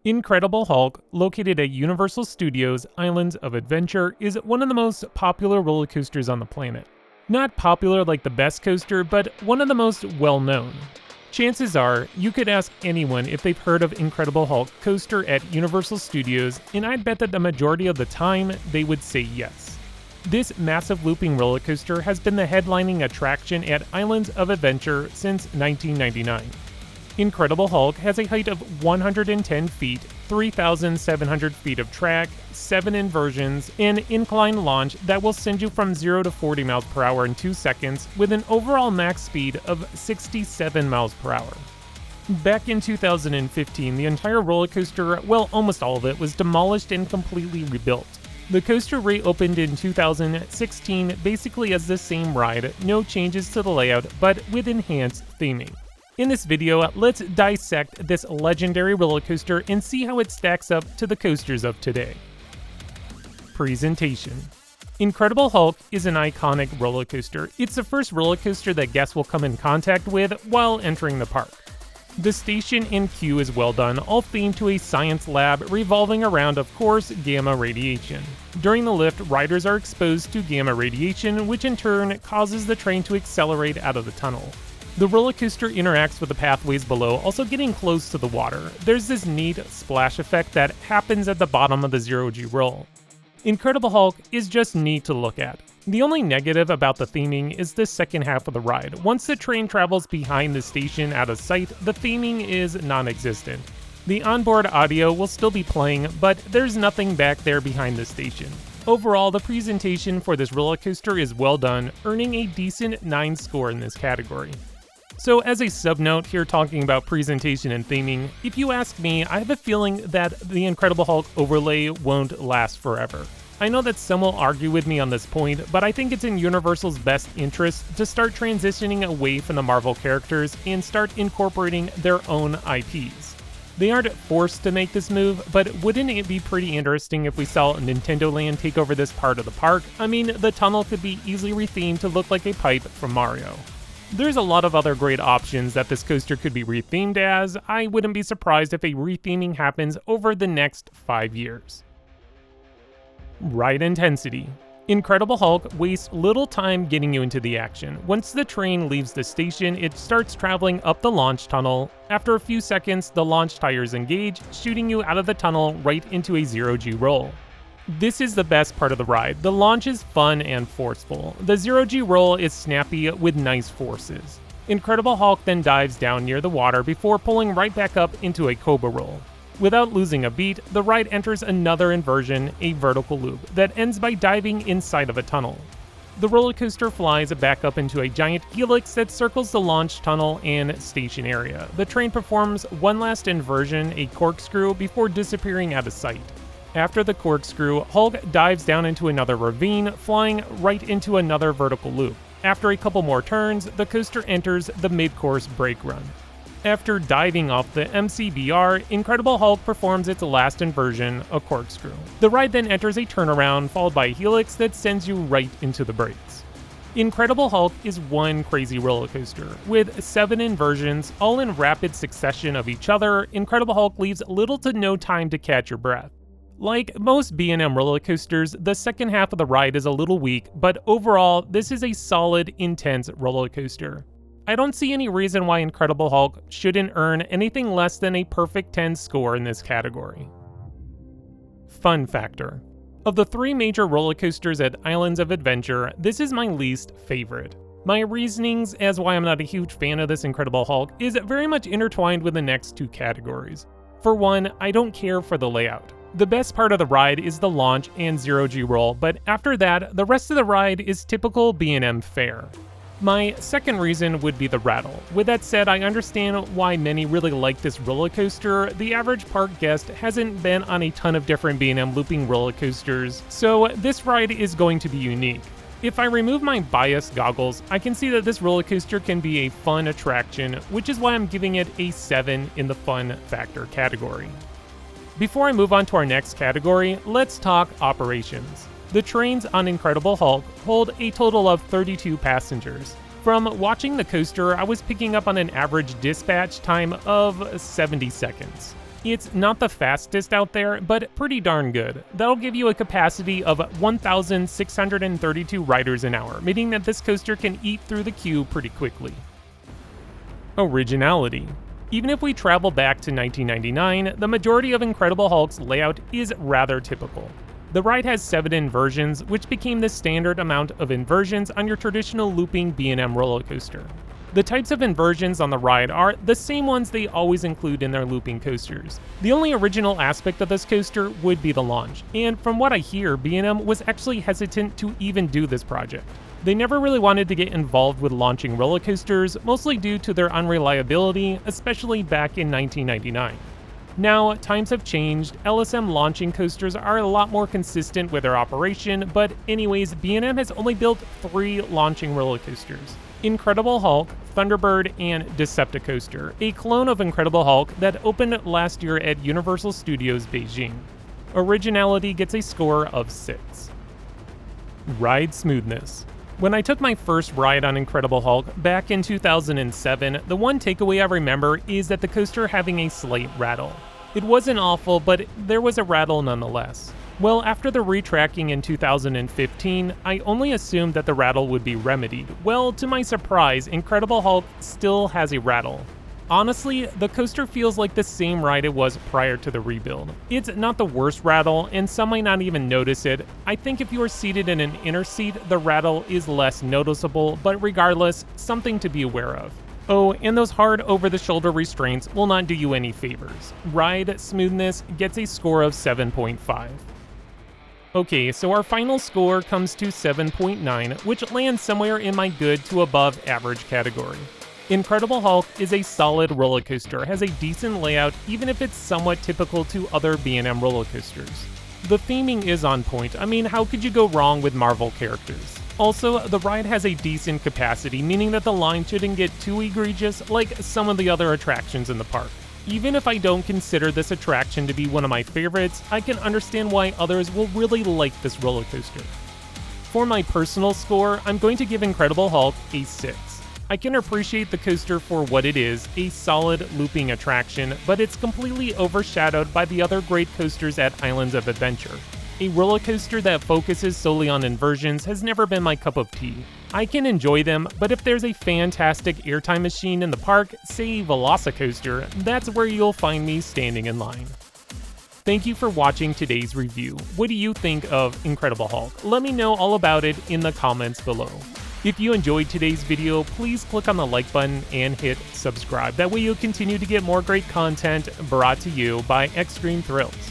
Incredible Hulk, located at Universal Studios' Islands of Adventure, is one of the most popular roller coasters on the planet. Not popular like the best coaster, but one of the most well-known. Chances are, you could ask anyone if they've heard of Incredible Hulk coaster at Universal Studios, and I'd bet that the majority of the time, they would say yes. This massive looping roller coaster has been the headlining attraction at Islands of Adventure since 1999. Incredible Hulk has a height of 110 feet, 3,700 feet of track, 7 inversions, and incline launch that will send you from 0 to 40 miles per hour in 2 seconds with an overall max speed of 67 miles per hour. Back in 2015, the entire roller coaster, well, almost all of it, was demolished and completely rebuilt. The coaster reopened in 2016 basically as the same ride, no changes to the layout, but with enhanced theming. In this video, let's dissect this legendary roller coaster and see how it stacks up to the coasters of today. Presentation. Incredible Hulk is an iconic roller coaster. It's the first roller coaster that guests will come in contact with while entering the park. The station and queue is well done, all themed to a science lab revolving around, of course, gamma radiation. During the lift, riders are exposed to gamma radiation, which in turn causes the train to accelerate out of the tunnel. The roller coaster interacts with the pathways below, also getting close to the water. There's this neat splash effect that happens at the bottom of the zero-G roll. Incredible Hulk is just neat to look at. The only negative about the theming is the second half of the ride. Once the train travels behind the station out of sight, the theming is non-existent. The onboard audio will still be playing, but there's nothing back there behind the station. Overall, the presentation for this roller coaster is well done, earning a decent 9 score in this category. So as a subnote here talking about presentation and theming, if you ask me, I have a feeling that the Incredible Hulk overlay won't last forever. I know that some will argue with me on this point, but I think it's in Universal's best interest to start transitioning away from the Marvel characters and start incorporating their own IPs. They aren't forced to make this move, but wouldn't it be pretty interesting if we saw Nintendo Land take over this part of the park? I mean, the tunnel could be easily rethemed to look like a pipe from Mario. There's a lot of other great options that this coaster could be rethemed as. I wouldn't be surprised if a retheming happens over the next 5 years. Ride intensity. Incredible Hulk wastes little time getting you into the action. Once the train leaves the station, it starts traveling up the launch tunnel. After a few seconds, the launch tires engage, shooting you out of the tunnel right into a zero-G roll. This is the best part of the ride. The launch is fun and forceful. The zero-G roll is snappy with nice forces. Incredible Hulk then dives down near the water before pulling right back up into a Cobra roll. Without losing a beat, the ride enters another inversion, a vertical loop, that ends by diving inside of a tunnel. The roller coaster flies back up into a giant helix that circles the launch tunnel and station area. The train performs one last inversion, a corkscrew, before disappearing out of sight. After the corkscrew, Hulk dives down into another ravine, flying right into another vertical loop. After a couple more turns, the coaster enters the mid-course brake run. After diving off the MCBR, Incredible Hulk performs its last inversion, a corkscrew. The ride then enters a turnaround, followed by a helix that sends you right into the brakes. Incredible Hulk is one crazy roller coaster. With 7 inversions, all in rapid succession of each other, Incredible Hulk leaves little to no time to catch your breath. Like most B&M roller coasters, the second half of the ride is a little weak, but overall, this is a solid, intense roller coaster. I don't see any reason why Incredible Hulk shouldn't earn anything less than a perfect 10 score in this category. Fun factor. Of the 3 major roller coasters at Islands of Adventure, this is my least favorite. My reasonings as why I'm not a huge fan of this Incredible Hulk is very much intertwined with the next 2 categories. For one, I don't care for the layout. The best part of the ride is the launch and zero-G roll, but after that, the rest of the ride is typical B&M fare. My second reason would be the rattle. With that said, I understand why many really like this roller coaster. The average park guest hasn't been on a ton of different B&M looping roller coasters, so this ride is going to be unique. If I remove my bias goggles, I can see that this roller coaster can be a fun attraction, which is why I'm giving it a 7 in the fun factor category. Before I move on to our next category, let's talk operations. The trains on Incredible Hulk hold a total of 32 passengers. From watching the coaster, I was picking up on an average dispatch time of 70 seconds. It's not the fastest out there, but pretty darn good. That'll give you a capacity of 1,632 riders an hour, meaning that this coaster can eat through the queue pretty quickly. Originality. Even if we travel back to 1999, the majority of Incredible Hulk's layout is rather typical. The ride has 7 inversions, which became the standard amount of inversions on your traditional looping B&M roller coaster. The types of inversions on the ride are the same ones they always include in their looping coasters. The only original aspect of this coaster would be the launch, and from what I hear, B&M was actually hesitant to even do this project. They never really wanted to get involved with launching roller coasters, mostly due to their unreliability, especially back in 1999. Now, times have changed, LSM launching coasters are a lot more consistent with their operation, but anyways, B&M has only built 3 launching roller coasters: Incredible Hulk, Thunderbird, and Decepticoaster, a clone of Incredible Hulk that opened last year at Universal Studios Beijing. Originality gets a score of 6. Ride smoothness. When I took my first ride on Incredible Hulk back in 2007, the one takeaway I remember is that the coaster having a slight rattle. It wasn't awful, but there was a rattle nonetheless. Well, after the retracking in 2015, I only assumed that the rattle would be remedied. Well, to my surprise, Incredible Hulk still has a rattle. Honestly, the coaster feels like the same ride it was prior to the rebuild. It's not the worst rattle, and some might not even notice it. I think if you are seated in an inner seat, the rattle is less noticeable, but regardless, something to be aware of. Oh, and those hard over-the-shoulder restraints will not do you any favors. Ride smoothness gets a score of 7.5. Okay, so our final score comes to 7.9, which lands somewhere in my good to above average category. Incredible Hulk is a solid roller coaster, has a decent layout even if it's somewhat typical to other B&M roller coasters. The theming is on point. I mean, how could you go wrong with Marvel characters? Also, the ride has a decent capacity, meaning that the line shouldn't get too egregious like some of the other attractions in the park. Even if I don't consider this attraction to be one of my favorites, I can understand why others will really like this roller coaster. For my personal score, I'm going to give Incredible Hulk a 6. I can appreciate the coaster for what it is, a solid looping attraction, but it's completely overshadowed by the other great coasters at Islands of Adventure. A roller coaster that focuses solely on inversions has never been my cup of tea. I can enjoy them, but if there's a fantastic airtime machine in the park, say Velocicoaster, that's where you'll find me standing in line. Thank you for watching today's review. What do you think of Incredible Hulk? Let me know all about it in the comments below. If you enjoyed today's video, please click on the like button and hit subscribe. That way you'll continue to get more great content brought to you by Extreme Thrills.